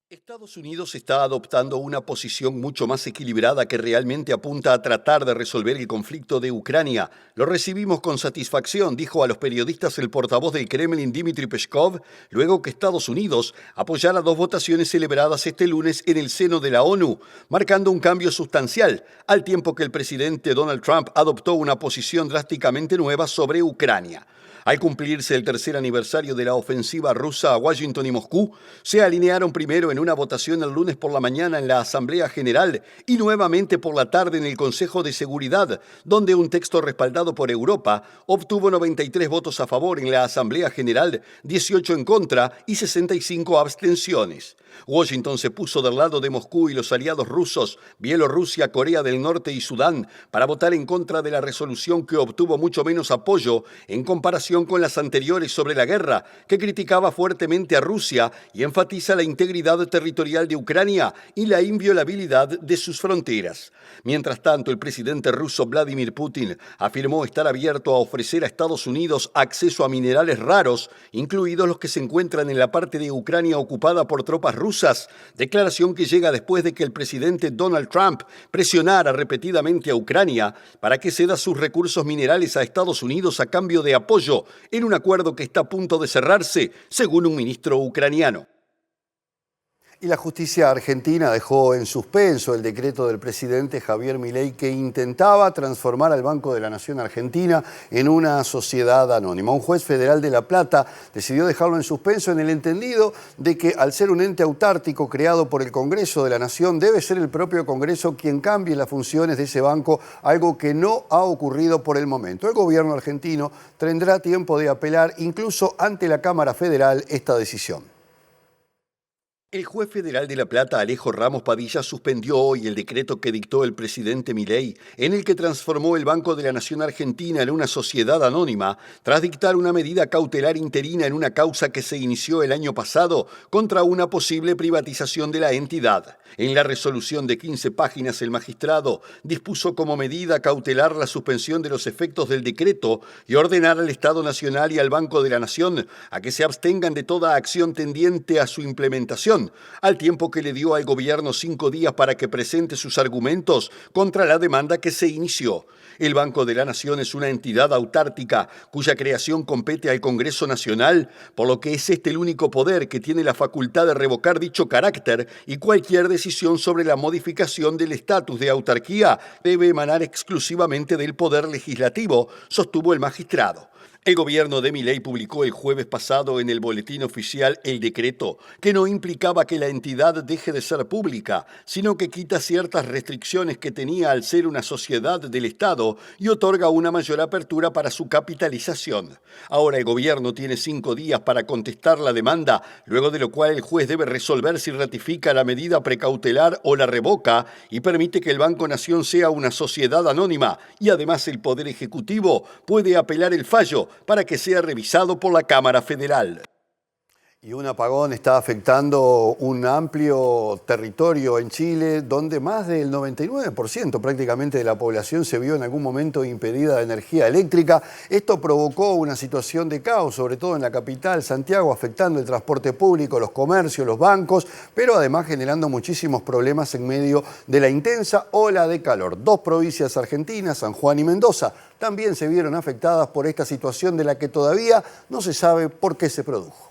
Estados Unidos está adoptando una posición mucho más equilibrada que realmente apunta a tratar de resolver el conflicto de Ucrania. Lo recibimos con satisfacción, dijo a los periodistas el portavoz del Kremlin Dmitry Peskov, luego que Estados Unidos apoyara dos votaciones celebradas este lunes en el seno de la ONU, marcando un cambio sustancial, al tiempo que el presidente Donald Trump adoptó una posición drásticamente nueva sobre Ucrania. Al cumplirse el tercer aniversario de la ofensiva rusa a Washington y Moscú, se alinearon primero en una votación el lunes por la mañana en la Asamblea General y nuevamente por la tarde en el Consejo de Seguridad, donde un texto respaldado por Europa obtuvo 93 votos a favor en la Asamblea General, 18 en contra y 65 abstenciones. Washington se puso del lado de Moscú y los aliados rusos, Bielorrusia, Corea del Norte y Sudán, para votar en contra de la resolución que obtuvo mucho menos apoyo en comparación con las anteriores sobre la guerra, que criticaba fuertemente a Rusia y enfatiza la integridad territorial de Ucrania y la inviolabilidad de sus fronteras. Mientras tanto, el presidente ruso Vladimir Putin afirmó estar abierto a ofrecer a Estados Unidos acceso a minerales raros, incluidos los que se encuentran en la parte de Ucrania ocupada por tropas rusas, declaración que llega después de que el presidente Donald Trump presionara repetidamente a Ucrania para que ceda sus recursos minerales a Estados Unidos a cambio de apoyo en un acuerdo que está a punto de cerrarse, según un ministro ucraniano. Y la justicia argentina dejó en suspenso el decreto del presidente Javier Milei que intentaba transformar al Banco de la Nación Argentina en una sociedad anónima. Un juez federal de La Plata decidió dejarlo en suspenso en el entendido de que al ser un ente autártico creado por el Congreso de la Nación, debe ser el propio Congreso quien cambie las funciones de ese banco, algo que no ha ocurrido por el momento. El gobierno argentino tendrá tiempo de apelar incluso ante la Cámara Federal esta decisión. El juez federal de La Plata, Alejo Ramos Padilla, suspendió hoy el decreto que dictó el presidente Milei, en el que transformó el Banco de la Nación Argentina en una sociedad anónima, tras dictar una medida cautelar interina en una causa que se inició el año pasado contra una posible privatización de la entidad. En la resolución de 15 páginas, el magistrado dispuso como medida cautelar la suspensión de los efectos del decreto y ordenar al Estado Nacional y al Banco de la Nación a que se abstengan de toda acción tendiente a su implementación, al tiempo que le dio al gobierno 5 días para que presente sus argumentos contra la demanda que se inició. El Banco de la Nación es una entidad autártica cuya creación compete al Congreso Nacional, por lo que es este el único poder que tiene la facultad de revocar dicho carácter, y cualquier decisión sobre la modificación del estatus de autarquía debe emanar exclusivamente del Poder Legislativo, sostuvo el magistrado. El gobierno de Milei publicó el jueves pasado en el Boletín Oficial el decreto, que no implicaba que la entidad deje de ser pública, sino que quita ciertas restricciones que tenía al ser una sociedad del Estado y otorga una mayor apertura para su capitalización. Ahora el gobierno tiene 5 días para contestar la demanda, luego de lo cual el juez debe resolver si ratifica la medida precautelar o la revoca y permite que el Banco Nación sea una sociedad anónima, y además el Poder Ejecutivo puede apelar el fallo para que sea revisado por la Cámara Federal. Y un apagón está afectando un amplio territorio en Chile, donde más del 99% prácticamente de la población se vio en algún momento impedida de energía eléctrica. Esto provocó una situación de caos, sobre todo en la capital, Santiago, afectando el transporte público, los comercios, los bancos, pero además generando muchísimos problemas en medio de la intensa ola de calor. 2 provincias argentinas, San Juan y Mendoza, también se vieron afectadas por esta situación de la que todavía no se sabe por qué se produjo.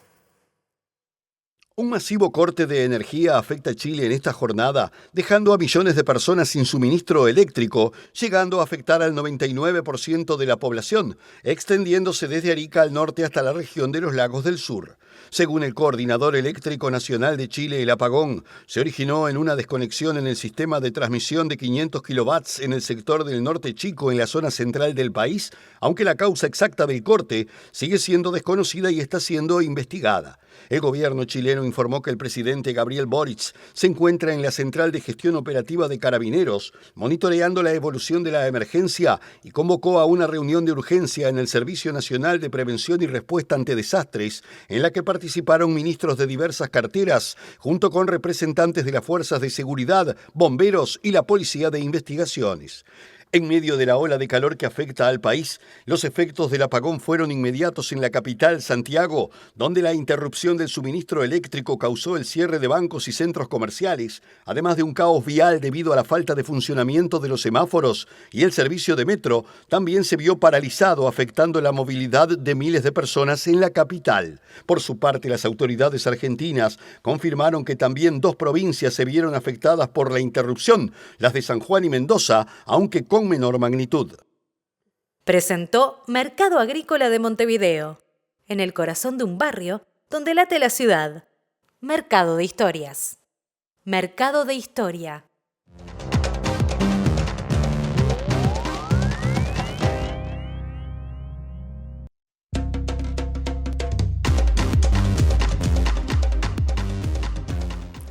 Un masivo corte de energía afecta a Chile en esta jornada, dejando a millones de personas sin suministro eléctrico, llegando a afectar al 99% de la población, extendiéndose desde Arica al norte hasta la región de los Lagos del Sur. Según el Coordinador Eléctrico Nacional de Chile, el apagón se originó en una desconexión en el sistema de transmisión de 500 kilovatios en el sector del Norte Chico, en la zona central del país, aunque la causa exacta del corte sigue siendo desconocida y está siendo investigada. El gobierno chileno informó que el presidente Gabriel Boric se encuentra en la Central de Gestión Operativa de Carabineros, monitoreando la evolución de la emergencia, y convocó a una reunión de urgencia en el Servicio Nacional de Prevención y Respuesta ante Desastres, en la que participaron ministros de diversas carteras, junto con representantes de las fuerzas de seguridad, bomberos y la Policía de Investigaciones. En medio de la ola de calor que afecta al país, los efectos del apagón fueron inmediatos en la capital, Santiago, donde la interrupción del suministro eléctrico causó el cierre de bancos y centros comerciales, además de un caos vial debido a la falta de funcionamiento de los semáforos, y el servicio de metro también se vio paralizado, afectando la movilidad de miles de personas en la capital. Por su parte, las autoridades argentinas confirmaron que también 2 provincias se vieron afectadas por la interrupción, las de San Juan y Mendoza, aunque con menor magnitud. Presentó Mercado Agrícola de Montevideo, en el corazón de un barrio donde late la ciudad. Mercado de Historias. Mercado de Historia.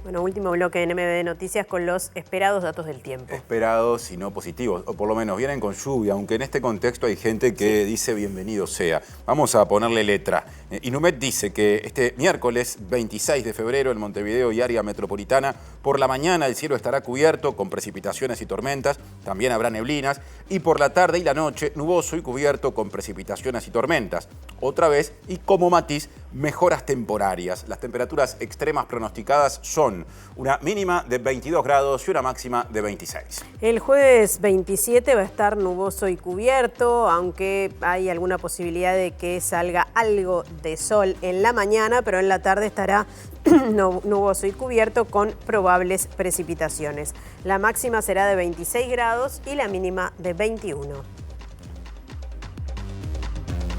Bueno, último bloque de NMB Noticias con los esperados datos del tiempo. Esperados y no positivos, o por lo menos vienen con lluvia, aunque en este contexto hay gente que dice bienvenido sea. Vamos a ponerle letra. Inumet dice que este miércoles 26 de febrero en Montevideo y área metropolitana, por la mañana el cielo estará cubierto con precipitaciones y tormentas, también habrá neblinas, y por la tarde y la noche nuboso y cubierto con precipitaciones y tormentas. Otra vez, y como matiz, mejoras temporarias. Las temperaturas extremas pronosticadas son una mínima de 22 grados y una máxima de 26. El jueves 27 va a estar nuboso y cubierto, aunque hay alguna posibilidad de que salga algo de sol en la mañana, pero en la tarde estará nuboso y cubierto con probables precipitaciones. La máxima será de 26 grados y la mínima de 21.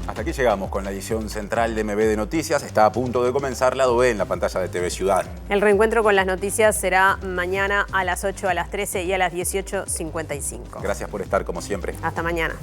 Hasta aquí llegamos con la edición central de MB de Noticias. Está a punto de comenzar Lado B en la pantalla de TV Ciudad. El reencuentro con las noticias será mañana a las 8, a las 13 y a las 18:55. Gracias por estar como siempre. Hasta mañana.